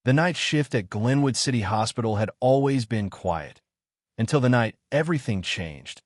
The night shift at Glenwood City Hospital had always been quiet, until the night everything changed.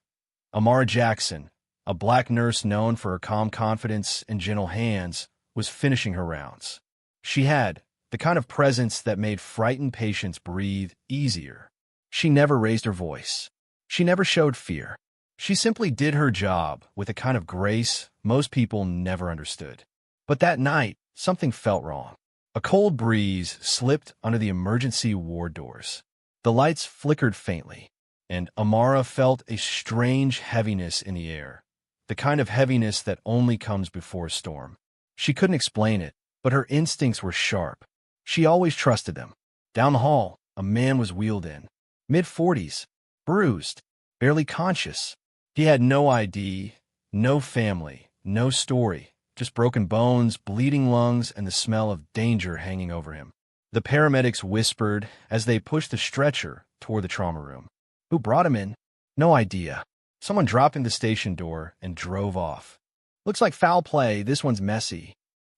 Amara Jackson, a black nurse known for her calm confidence and gentle hands, was finishing her rounds. She had the kind of presence that made frightened patients breathe easier. She never raised her voice. She never showed fear. She simply did her job with a kind of grace most people never understood. But that night, something felt wrong. A cold breeze slipped under the emergency ward doors. The lights flickered faintly, and Amara felt a strange heaviness in the air, the kind of heaviness that only comes before a storm. She couldn't explain it, but her instincts were sharp. She always trusted them. Down the hall, a man was wheeled in, mid-40s, bruised, barely conscious. He had no ID, no family, no story, just broken bones, bleeding lungs, and the smell of danger hanging over him. The paramedics whispered as they pushed the stretcher toward the trauma room. Who brought him in? No idea. Someone dropped in the station door and drove off. Looks like foul play. This one's messy.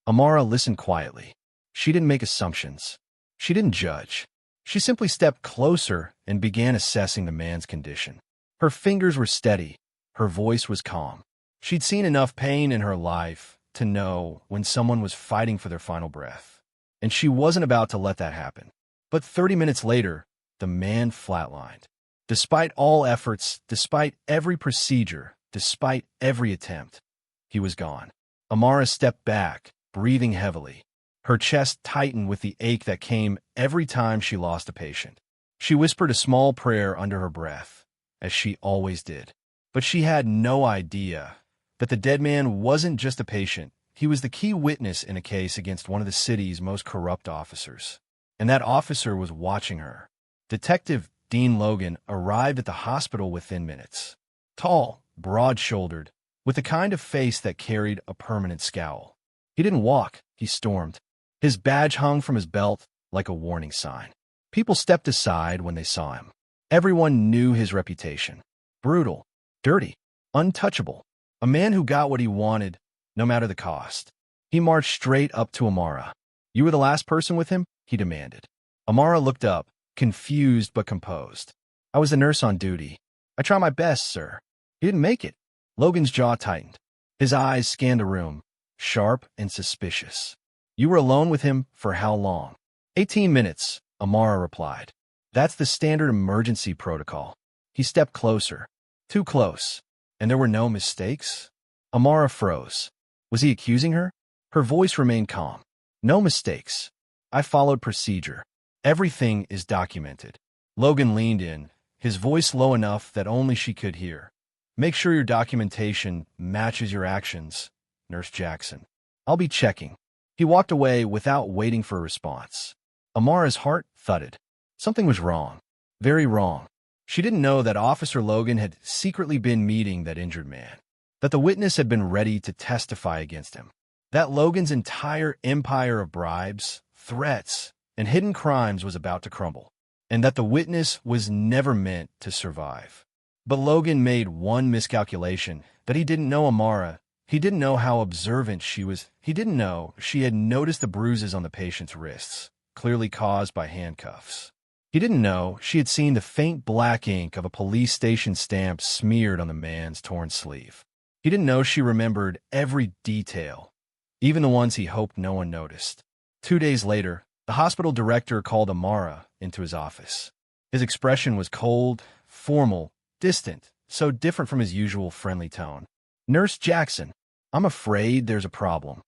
Amara listened quietly. She didn't make assumptions. She didn't judge. She simply stepped closer and began assessing the man's condition. Her fingers were steady. Her voice was calm. She'd seen enough pain in her life to know when someone was fighting for their final breath, and she wasn't about to let that happen. But 30 minutes later, the man flatlined. Despite all efforts, despite every procedure, despite every attempt, he was gone. Amara stepped back, breathing heavily. Her chest tightened with the ache that came every time she lost a patient. She whispered a small prayer under her breath, as she always did. But she had no idea that the dead man wasn't just a patient. He was the key witness in a case against one of the city's most corrupt officers. And that officer was watching her. Detective Dean Logan arrived at the hospital within minutes. Tall, broad-shouldered, with the kind of face that carried a permanent scowl. He didn't walk, he stormed. His badge hung from his belt like a warning sign. People stepped aside when they saw him. Everyone knew his reputation. Brutal, dirty, untouchable. A man who got what he wanted, no matter the cost. He marched straight up to Amara. You were the last person with him? He demanded. Amara looked up, confused but composed. I was the nurse on duty. I tried my best, sir. He didn't make it. Logan's jaw tightened. His eyes scanned the room, sharp and suspicious. You were alone with him for how long? 18 minutes, Amara replied. That's the standard emergency protocol. He stepped closer. Too close. And there were no mistakes? Amara froze. Was he accusing her? Her voice remained calm. No mistakes. I followed procedure. Everything is documented. Logan leaned in, his voice low enough that only she could hear. Make sure your documentation matches your actions, Nurse Jackson. I'll be checking. He walked away without waiting for a response. Amara's heart thudded. Something was wrong. Very wrong. She didn't know that Officer Logan had secretly been meeting that injured man, that the witness had been ready to testify against him, that Logan's entire empire of bribes, threats, and hidden crimes was about to crumble, and that the witness was never meant to survive. But Logan made one miscalculation, that he didn't know Amara. He didn't know how observant she was. He didn't know she had noticed the bruises on the patient's wrists, clearly caused by handcuffs. He didn't know she had seen the faint black ink of a police station stamp smeared on the man's torn sleeve. He didn't know she remembered every detail, even the ones he hoped no one noticed. 2 days later, the hospital director called Amara into his office. His expression was cold, formal, distant, so different from his usual friendly tone. Nurse Jackson, I'm afraid there's a problem.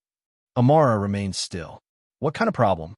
Amara remained still. What kind of problem?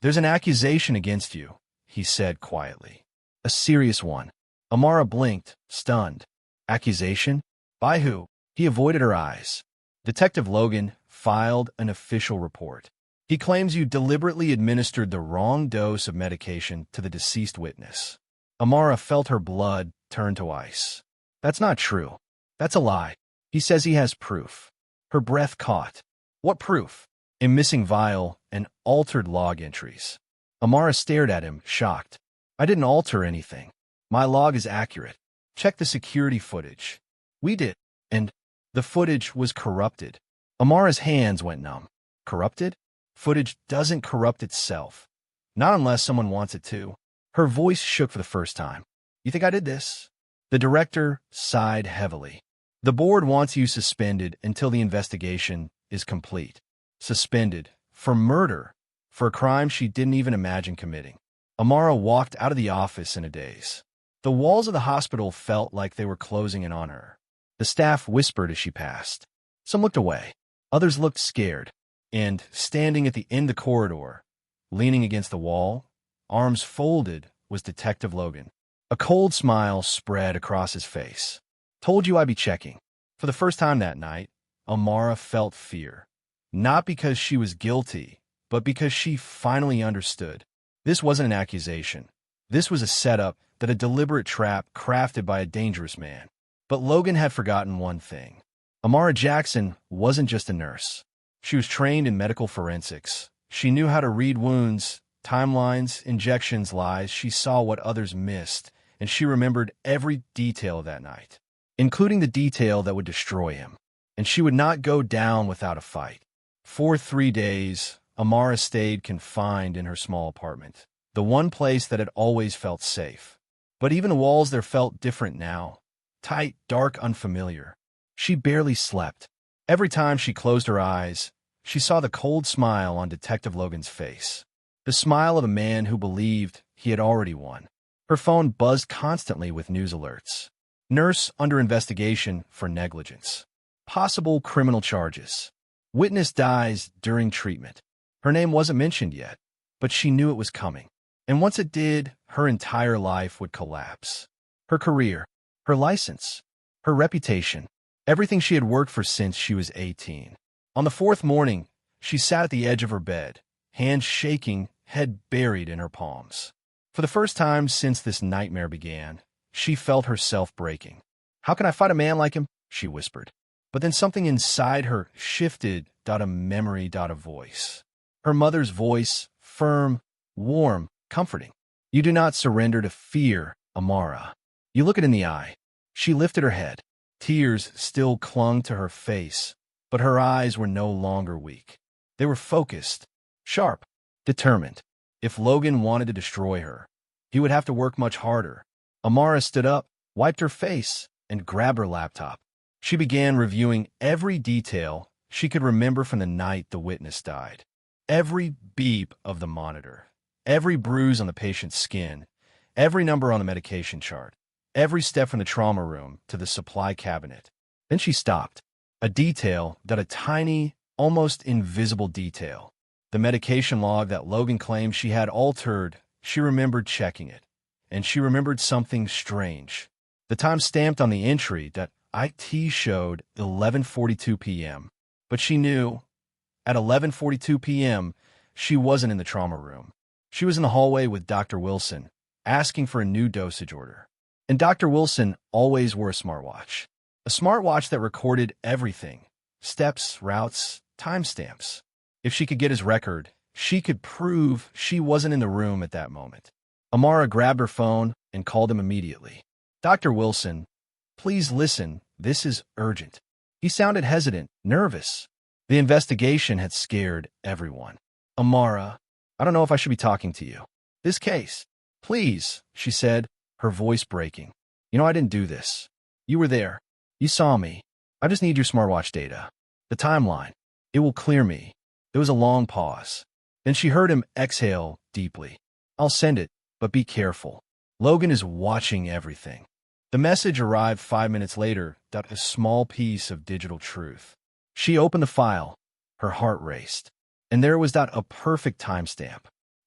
There's an accusation against you, he said quietly. A serious one. Amara blinked, stunned. Accusation? By who? He avoided her eyes. Detective Logan filed an official report. He claims you deliberately administered the wrong dose of medication to the deceased witness. Amara felt her blood turn to ice. That's not true. That's a lie. He says he has proof. Her breath caught. What proof? A missing vial and altered log entries. Amara stared at him, shocked. I didn't alter anything. My log is accurate. Check the security footage. We did. And the footage was corrupted. Amara's hands went numb. Corrupted? Footage doesn't corrupt itself. Not unless someone wants it to. Her voice shook for the first time. You think I did this? The director sighed heavily. The board wants you suspended until the investigation is complete. Suspended. For murder. For a crime she didn't even imagine committing. Amara walked out of the office in a daze. The walls of the hospital felt like they were closing in on her. The staff whispered as she passed. Some looked away. Others looked scared. And, standing at the end of the corridor, leaning against the wall, arms folded, was Detective Logan. A cold smile spread across his face. Told you I'd be checking. For the first time that night, Amara felt fear. Not because she was guilty, but because she finally understood. This wasn't an accusation. This was a setup, that a deliberate trap crafted by a dangerous man. But Logan had forgotten one thing. Amara Jackson wasn't just a nurse. She was trained in medical forensics. She knew how to read wounds, timelines, injections, lies. She saw what others missed, and she remembered every detail of that night, including the detail that would destroy him. And she would not go down without a fight. For 3 days, Amara stayed confined in her small apartment, the one place that had always felt safe. But even the walls there felt different now. Tight, dark, unfamiliar. She barely slept. Every time she closed her eyes, she saw the cold smile on Detective Logan's face. The smile of a man who believed he had already won. Her phone buzzed constantly with news alerts. Nurse under investigation for negligence. Possible criminal charges. Witness dies during treatment. Her name wasn't mentioned yet, but she knew it was coming. And once it did, her entire life would collapse. Her career, her license, her reputation, everything she had worked for since she was 18. On the 4th morning, she sat at the edge of her bed, hands shaking, head buried in her palms. For the first time since this nightmare began, she felt herself breaking. How can I fight a man like him? She whispered. But then something inside her shifted, a memory, a voice. Her mother's voice, firm, warm, comforting. You do not surrender to fear, Amara. You look it in the eye. She lifted her head. Tears still clung to her face, but her eyes were no longer weak. They were focused, sharp, determined. If Logan wanted to destroy her, he would have to work much harder. Amara stood up, wiped her face, and grabbed her laptop. She began reviewing every detail she could remember from the night the witness died. Every beep of the monitor, every bruise on the patient's skin, every number on the medication chart, every step from the trauma room to the supply cabinet. Then she stopped. A detail, a tiny, almost invisible detail. The medication log that Logan claimed she had altered. She remembered checking it. And she remembered something strange. The time stamped on the entry that IT showed 11:42 p.m. But she knew, at 11:42 p.m., she wasn't in the trauma room. She was in the hallway with Dr. Wilson, asking for a new dosage order. And Dr. Wilson always wore a smartwatch. A smartwatch that recorded everything. Steps, routes, timestamps. If she could get his record, she could prove she wasn't in the room at that moment. Amara grabbed her phone and called him immediately. Dr. Wilson, please listen, this is urgent. He sounded hesitant, nervous. The investigation had scared everyone. Amara, I don't know if I should be talking to you. This case. Please, she said, her voice breaking. You know I didn't do this. You were there. You saw me. I just need your smartwatch data. The timeline. It will clear me. There was a long pause. Then she heard him exhale deeply. I'll send it, but be careful. Logan is watching everything. The message arrived 5 minutes later, a small piece of digital truth. She opened the file. Her heart raced. And there was a perfect timestamp.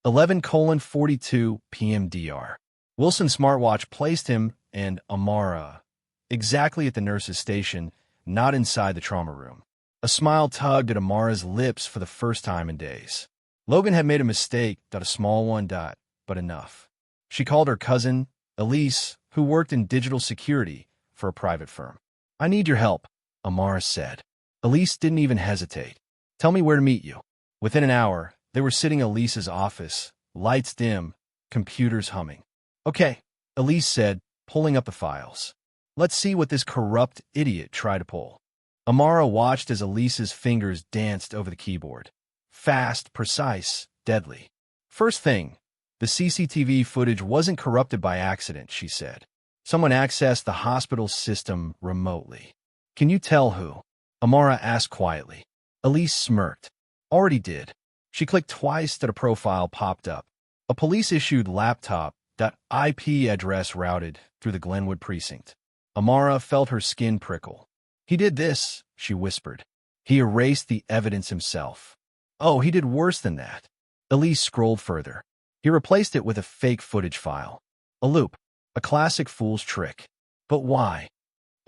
11:42 p.m. DR. Wilson's smartwatch placed him and Amara exactly at the nurse's station, not inside the trauma room. A smile tugged at Amara's lips for the first time in days. Logan had made a mistake, a small one, but enough. She called her cousin, Elise, who worked in digital security for a private firm. I need your help, Amara said. Elise didn't even hesitate. Tell me where to meet you. Within an hour, they were sitting in Elise's office, lights dim, computers humming. Okay, Elise said, pulling up the files. Let's see what this corrupt idiot tried to pull. Amara watched as Elise's fingers danced over the keyboard. Fast, precise, deadly. First thing, The CCTV footage wasn't corrupted by accident, she said. Someone accessed the hospital's system remotely. Can you tell who? Amara asked quietly. Elise smirked. Already did. She clicked twice that a profile popped up. A police-issued laptop.ip address routed through the Glenwood precinct. Amara felt her skin prickle. He did this, she whispered. He erased the evidence himself. Oh, he did worse than that. Elise scrolled further. He replaced it with a fake footage file. A loop. A classic fool's trick. But why?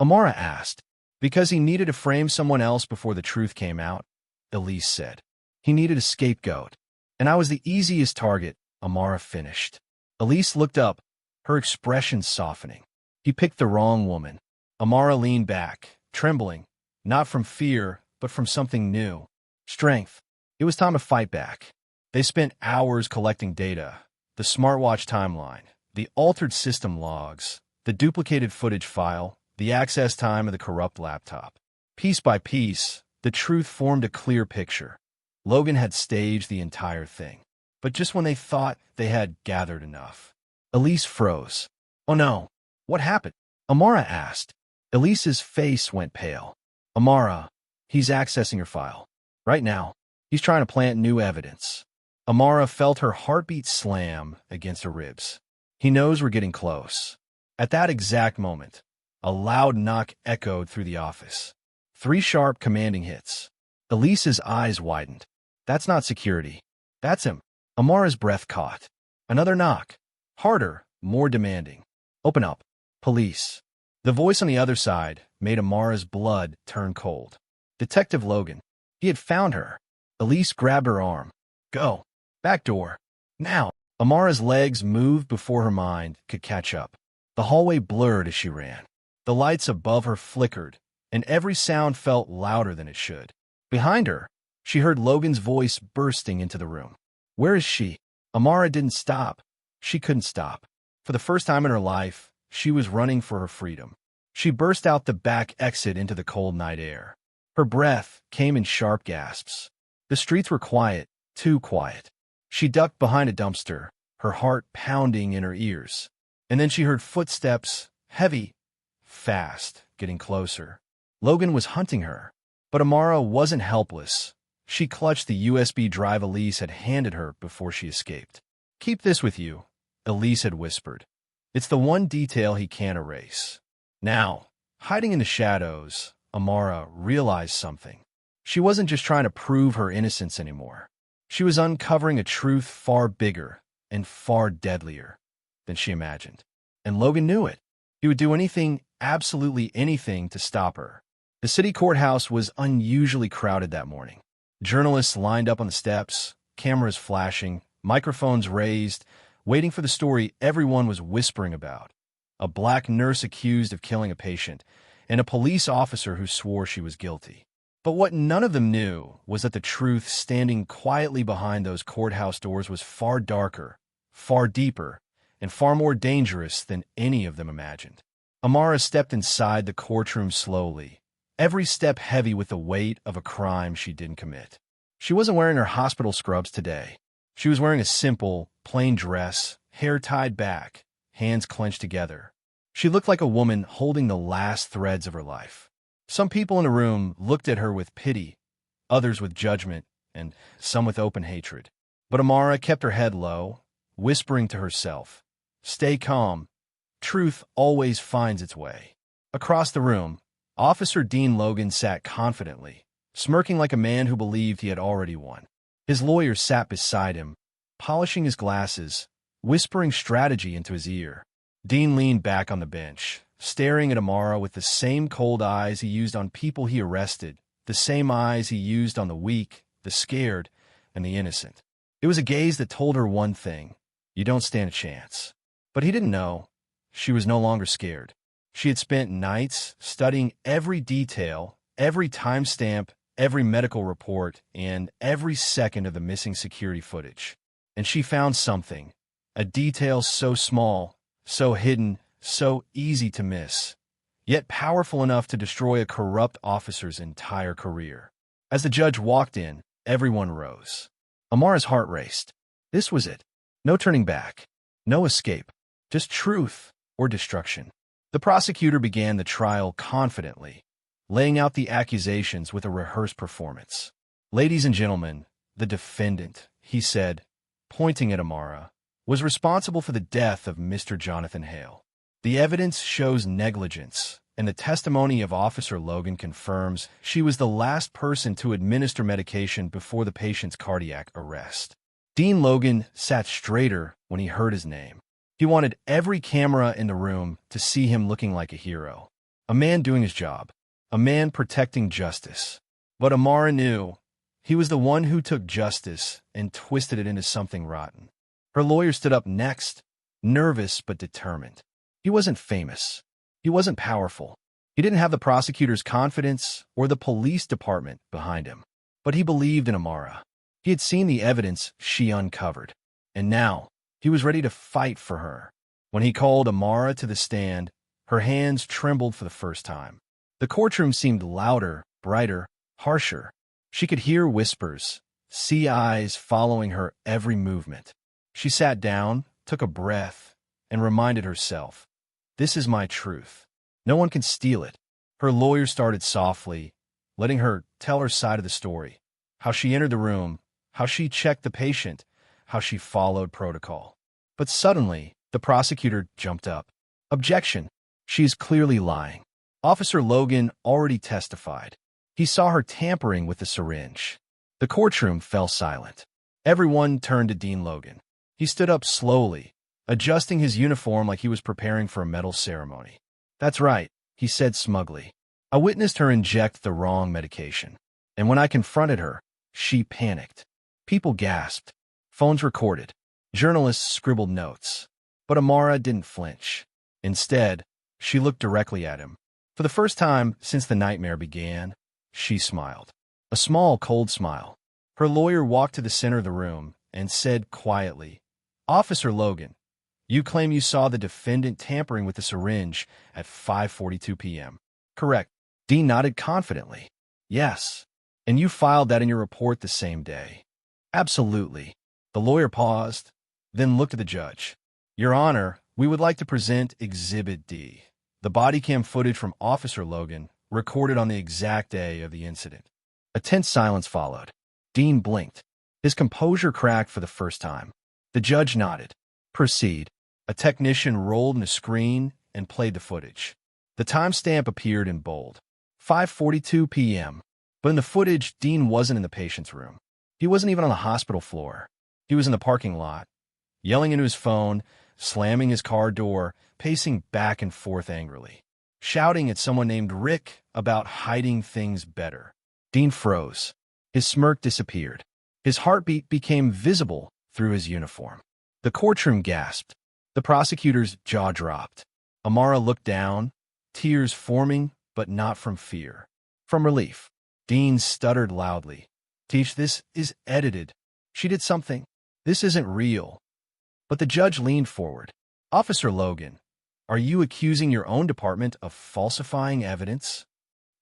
Amara asked. Because he needed to frame someone else before the truth came out, Elise said. He needed a scapegoat. And I was the easiest target, Amara finished. Elise looked up, her expression softening. He picked the wrong woman. Amara leaned back, trembling, not from fear, but from something new. Strength. It was time to fight back. They spent hours collecting data, the smartwatch timeline, the altered system logs, the duplicated footage file, the access time of the corrupt laptop. Piece by piece, the truth formed a clear picture. Logan had staged the entire thing. But just when they thought they had gathered enough, Elise froze. Oh no, what happened? Amara asked. Elise's face went pale. Amara, he's accessing your file. Right now, he's trying to plant new evidence. Amara felt her heartbeat slam against her ribs. He knows we're getting close. At that exact moment, a loud knock echoed through the office. 3 sharp commanding hits. Elise's eyes widened. That's not security. That's him. Amara's breath caught. Another knock. Harder, more demanding. Open up. Police. The voice on the other side made Amara's blood turn cold. Detective Logan. He had found her. Elise grabbed her arm. Go. Back door. Now. Amara's legs moved before her mind could catch up. The hallway blurred as she ran. The lights above her flickered, and every sound felt louder than it should. Behind her, she heard Logan's voice bursting into the room. Where is she? Amara didn't stop. She couldn't stop. For the first time in her life, she was running for her freedom. She burst out the back exit into the cold night air. Her breath came in sharp gasps. The streets were quiet, too quiet. She ducked behind a dumpster, her heart pounding in her ears. And then she heard footsteps, heavy, fast, getting closer. Logan was hunting her. But Amara wasn't helpless. She clutched the USB drive Elise had handed her before she escaped. Keep this with you, Elise had whispered. It's the one detail he can't erase. Now, hiding in the shadows, Amara realized something. She wasn't just trying to prove her innocence anymore. She was uncovering a truth far bigger and far deadlier than she imagined. And Logan knew it. He would do anything, absolutely anything, to stop her. The city courthouse was unusually crowded that morning. Journalists lined up on the steps, cameras flashing, microphones raised, waiting for the story everyone was whispering about. A black nurse accused of killing a patient, and a police officer who swore she was guilty. But what none of them knew was that the truth standing quietly behind those courthouse doors was far darker, far deeper, and far more dangerous than any of them imagined. Amara stepped inside the courtroom slowly, every step heavy with the weight of a crime she didn't commit. She wasn't wearing her hospital scrubs today. She was wearing a simple, plain dress, hair tied back, hands clenched together. She looked like a woman holding the last threads of her life. Some people in the room looked at her with pity, others with judgment, and some with open hatred. But Amara kept her head low, whispering to herself, "Stay calm. Truth always finds its way." Across the room, Officer Dean Logan sat confidently, smirking like a man who believed he had already won. His lawyer sat beside him, polishing his glasses, whispering strategy into his ear. Dean leaned back on the bench, staring at Amara with the same cold eyes he used on people he arrested, the same eyes he used on the weak, the scared, and the innocent. It was a gaze that told her one thing: you don't stand a chance. But he didn't know. She was no longer scared. She had spent nights studying every detail, every timestamp, every medical report, and every second of the missing security footage. And she found something, a detail so small, so hidden, so easy to miss, yet powerful enough to destroy a corrupt officer's entire career. As the judge walked in, everyone rose. Amara's heart raced. This was it. No turning back. No escape. Just truth or destruction. The prosecutor began the trial confidently, laying out the accusations with a rehearsed performance. "Ladies and gentlemen, the defendant," he said, pointing at Amara, "was responsible for the death of Mr. Jonathan Hale. The evidence shows negligence, and the testimony of Officer Logan confirms she was the last person to administer medication before the patient's cardiac arrest." Dean Logan sat straighter when he heard his name. He wanted every camera in the room to see him looking like a hero, a man doing his job, a man protecting justice. But Amara knew he was the one who took justice and twisted it into something rotten. Her lawyer stood up next, nervous but determined. He wasn't famous. He wasn't powerful. He didn't have the prosecutor's confidence or the police department behind him. But he believed in Amara. He had seen the evidence she uncovered, and now he was ready to fight for her. When he called Amara to the stand, her hands trembled for the first time. The courtroom seemed louder, brighter, harsher. She could hear whispers, see eyes following her every movement. She sat down, took a breath, and reminded herself, "This is my truth. No one can steal it." Her lawyer started softly, letting her tell her side of the story, how she entered the room, how she checked the patient, how she followed protocol. But suddenly, the prosecutor jumped up. "Objection. She is clearly lying. Officer Logan already testified. He saw her tampering with the syringe." The courtroom fell silent. Everyone turned to Dean Logan. He stood up slowly, adjusting his uniform like he was preparing for a medal ceremony. "That's right," he said smugly. "I witnessed her inject the wrong medication. And when I confronted her, she panicked. People gasped. Phones recorded. Journalists scribbled notes. But Amara didn't flinch. Instead, she looked directly at him. For the first time since the nightmare began, she smiled. A small, cold smile. Her lawyer walked to the center of the room and said quietly, "Officer Logan, you claim you saw the defendant tampering with the syringe at 5:42 p.m. Correct." Dean nodded confidently. "Yes. And you filed that in your report the same day." "Absolutely." The lawyer paused, then looked at the judge. "Your Honor, we would like to present Exhibit D, the body cam footage from Officer Logan, recorded on the exact day of the incident." A tense silence followed. Dean blinked. His composure cracked for the first time. The judge nodded. "Proceed." A technician rolled in a screen and played the footage. The timestamp appeared in bold. 5:42 p.m. But in the footage, Dean wasn't in the patient's room. He wasn't even on the hospital floor. He was in the parking lot, yelling into his phone, slamming his car door, pacing back and forth angrily, shouting at someone named Rick about hiding things better. Dean froze. His smirk disappeared. His heartbeat became visible through his uniform. The courtroom gasped. The prosecutor's jaw dropped. Amara looked down, tears forming, but not from fear. From relief. Dean stuttered loudly. "Teach, this is edited. She did something. This isn't real." But the judge leaned forward. "Officer Logan, are you accusing your own department of falsifying evidence?"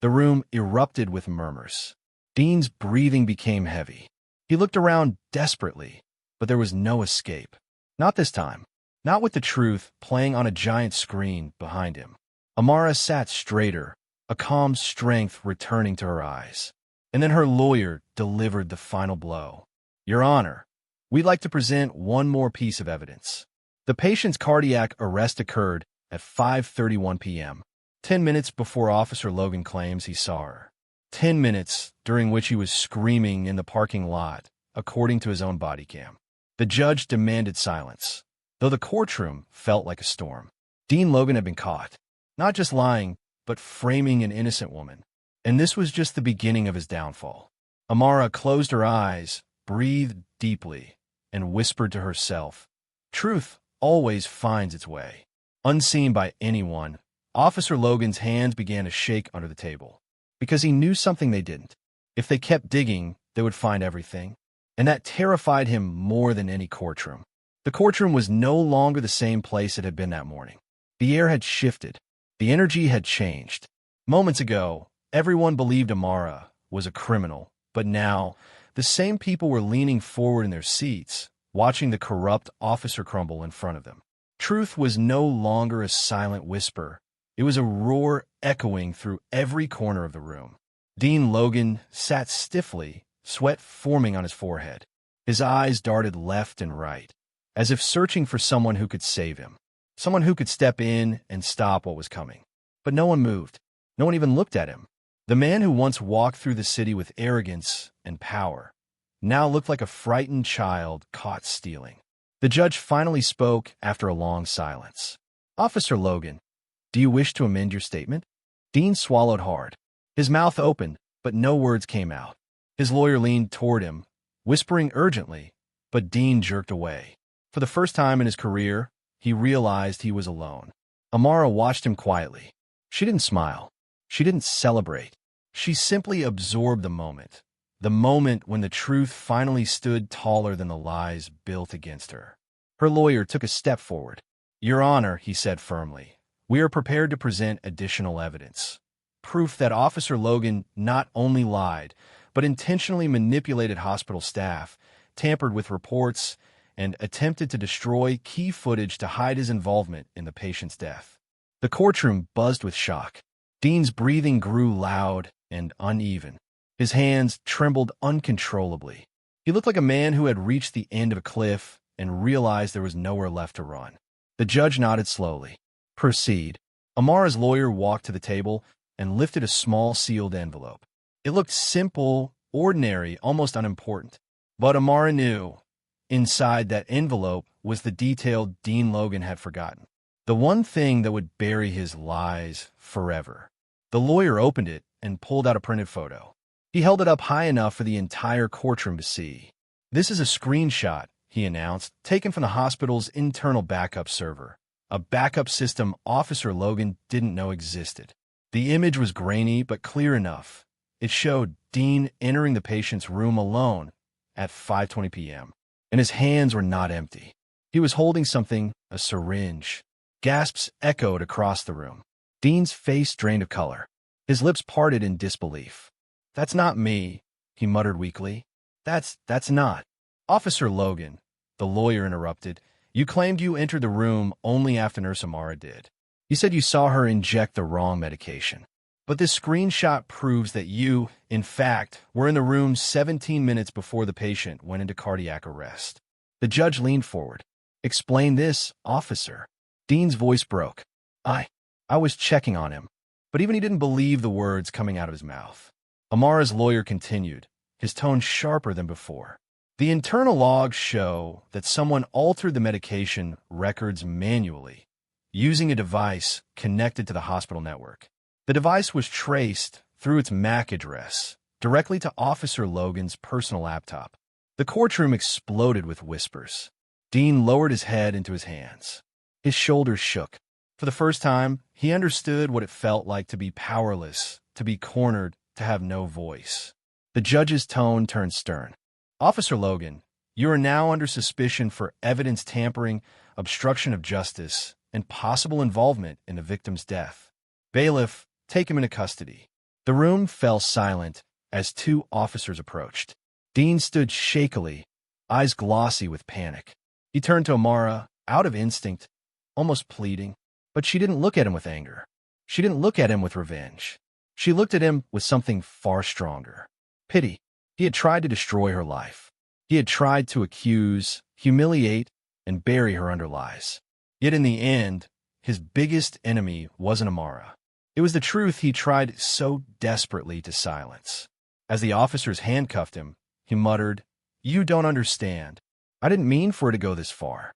The room erupted with murmurs. Dean's breathing became heavy. He looked around desperately, but there was no escape. Not this time. Not with the truth playing on a giant screen behind him. Amara sat straighter, a calm strength returning to her eyes. And then her lawyer delivered the final blow. "Your Honor, we'd like to present one more piece of evidence. The patient's cardiac arrest occurred at 5:31 p.m., 10 minutes before Officer Logan claims he saw her. 10 minutes during which he was screaming in the parking lot, according to his own body cam." The judge demanded silence, though the courtroom felt like a storm. Dean Logan had been caught, not just lying, but framing an innocent woman. And this was just the beginning of his downfall. Amara closed her eyes, breathed deeply, and whispered to herself, "Truth always finds its way." Unseen by anyone, Officer Logan's hands began to shake under the table, because he knew something they didn't. If they kept digging, they would find everything. And that terrified him more than any courtroom. The courtroom was no longer the same place it had been that morning. The air had shifted. The energy had changed. Moments ago, everyone believed Amara was a criminal, but now, the same people were leaning forward in their seats, watching the corrupt officer crumble in front of them. Truth was no longer a silent whisper. It was a roar echoing through every corner of the room. Dean Logan sat stiffly, sweat forming on his forehead. His eyes darted left and right, as if searching for someone who could save him, someone who could step in and stop what was coming. But no one moved. No one even looked at him. The man who once walked through the city with arrogance and power now looked like a frightened child caught stealing. The judge finally spoke after a long silence. "Officer Logan, do you wish to amend your statement?" Dean swallowed hard. His mouth opened, but no words came out. His lawyer leaned toward him, whispering urgently, but Dean jerked away. For the first time in his career, he realized he was alone. Amara watched him quietly. She didn't smile. She didn't celebrate. She simply absorbed the moment when the truth finally stood taller than the lies built against her. Her lawyer took a step forward. "Your Honor," he said firmly, "we are prepared to present additional evidence. Proof that Officer Logan not only lied, but intentionally manipulated hospital staff, tampered with reports, and attempted to destroy key footage to hide his involvement in the patient's death." The courtroom buzzed with shock. Dean's breathing grew loud and uneven. His hands trembled uncontrollably. He looked like a man who had reached the end of a cliff and realized there was nowhere left to run. The judge nodded slowly. "Proceed." Amara's lawyer walked to the table and lifted a small sealed envelope. It looked simple, ordinary, almost unimportant. But Amara knew inside that envelope was the detail Dean Logan had forgotten. The one thing that would bury his lies forever. The lawyer opened it and pulled out a printed photo. He held it up high enough for the entire courtroom to see. "This is a screenshot," he announced, "taken from the hospital's internal backup server, a backup system Officer Logan didn't know existed." The image was grainy but clear enough. It showed Dean entering the patient's room alone at 5:20 p.m., and his hands were not empty. He was holding something, a syringe. Gasps echoed across the room. Dean's face drained of color. His lips parted in disbelief. "That's not me," he muttered weakly. That's not." "Officer Logan," the lawyer interrupted, "you claimed you entered the room only after Nurse Amara did. You said you saw her inject the wrong medication. But this screenshot proves that you, in fact, were in the room 17 minutes before the patient went into cardiac arrest." The judge leaned forward. "Explain this, officer." Dean's voice broke. I was checking on him." But even he didn't believe the words coming out of his mouth. Amara's lawyer continued, his tone sharper than before. "The internal logs show that someone altered the medication records manually, using a device connected to the hospital network. The device was traced through its MAC address directly to Officer Logan's personal laptop." The courtroom exploded with whispers. Dean lowered his head into his hands. His shoulders shook. For the first time, he understood what it felt like to be powerless, to be cornered, to have no voice. The judge's tone turned stern. "Officer Logan, you are now under suspicion for evidence tampering, obstruction of justice, and possible involvement in the victim's death. Bailiff, take him into custody." The room fell silent as two officers approached. Dean stood shakily, eyes glossy with panic. He turned to Amara, out of instinct, almost pleading. But she didn't look at him with anger. She didn't look at him with revenge. She looked at him with something far stronger. Pity. He had tried to destroy her life. He had tried to accuse, humiliate, and bury her under lies. Yet in the end, his biggest enemy wasn't Amara. It was the truth he tried so desperately to silence. As the officers handcuffed him, he muttered, "You don't understand. I didn't mean for it to go this far."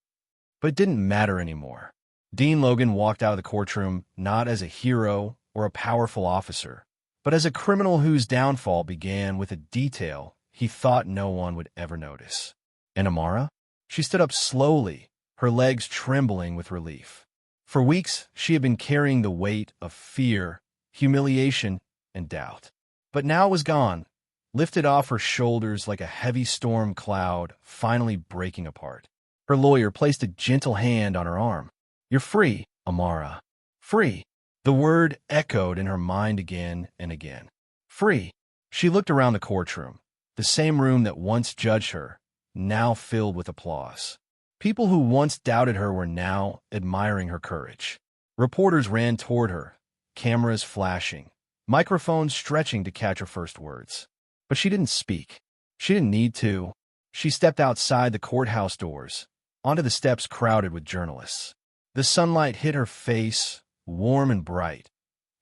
But it didn't matter anymore. Dean Logan walked out of the courtroom not as a hero or a powerful officer, but as a criminal whose downfall began with a detail he thought no one would ever notice. And Amara? She stood up slowly, her legs trembling with relief. For weeks, she had been carrying the weight of fear, humiliation, and doubt. But now it was gone, lifted off her shoulders like a heavy storm cloud finally breaking apart. Her lawyer placed a gentle hand on her arm. "You're free, Amara. Free." The word echoed in her mind again and again. Free. She looked around the courtroom, the same room that once judged her, now filled with applause. People who once doubted her were now admiring her courage. Reporters ran toward her, cameras flashing, microphones stretching to catch her first words. But she didn't speak. She didn't need to. She stepped outside the courthouse doors, onto the steps crowded with journalists. The sunlight hit her face, warm and bright,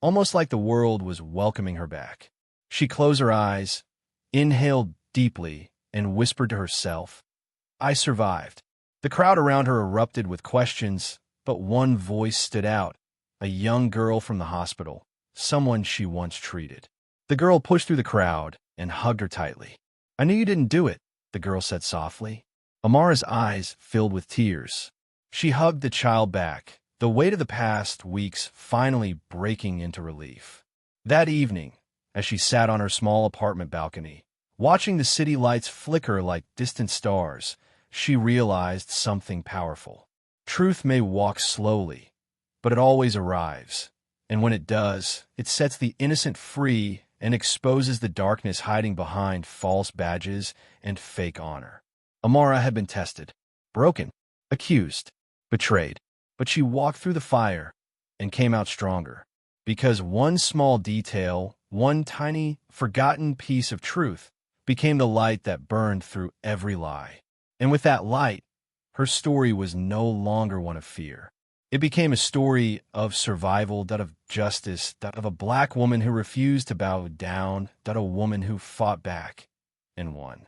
almost like the world was welcoming her back. She closed her eyes, inhaled deeply, and whispered to herself, "I survived." The crowd around her erupted with questions, but one voice stood out, a young girl from the hospital, someone she once treated. The girl pushed through the crowd and hugged her tightly. "I knew you didn't do it," the girl said softly. Amara's eyes filled with tears. She hugged the child back, the weight of the past weeks finally breaking into relief. That evening, as she sat on her small apartment balcony, watching the city lights flicker like distant stars, she realized something powerful. Truth may walk slowly, but it always arrives. And when it does, it sets the innocent free and exposes the darkness hiding behind false badges and fake honor. Amara had been tested, broken, accused, betrayed, but she walked through the fire and came out stronger. Because one small detail, one tiny, forgotten piece of truth, became the light that burned through every lie. And with that light, her story was no longer one of fear. It became a story of survival, that of justice, that of a black woman who refused to bow down, that a woman who fought back and won.